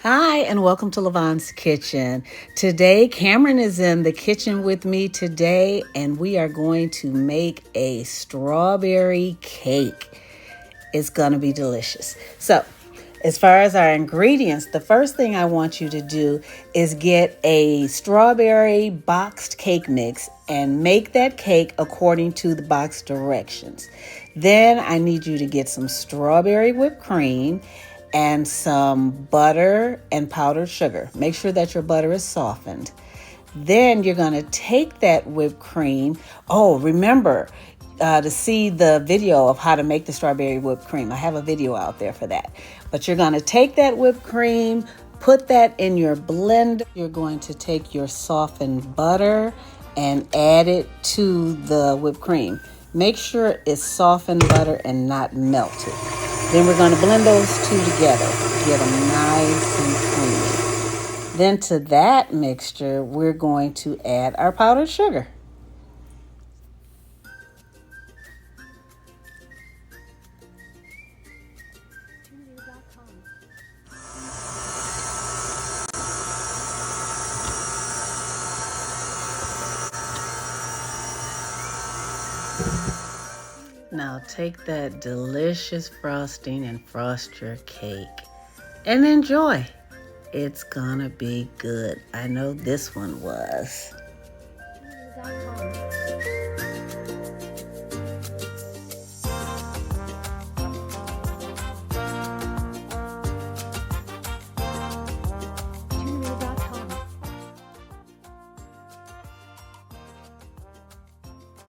Hi, and welcome to Lavonne's Kitchen. Today, Cameron is in the kitchen with me today, and we are going to make a strawberry cake. It's going to be delicious. So, as far as our ingredients, the first thing I want you to do is get a strawberry boxed cake mix and make that cake according to the box directions. Then I need you to get some strawberry whipped cream and some butter and powdered sugar. Make sure that your butter is softened. Then you're going to take that whipped cream. Oh, remember to see the video of how to make the strawberry whipped cream. I have a video out there for that. But you're going to take that whipped cream, put that in your blender. You're going to take your softened butter and add it to the whipped cream. Make sure it's softened butter and not melted. Then we're going to blend those two together, get them nice and creamy. Then to that mixture, we're going to add our powdered sugar. Now take that delicious frosting and frost your cake and enjoy. It's gonna be good. I know this one was.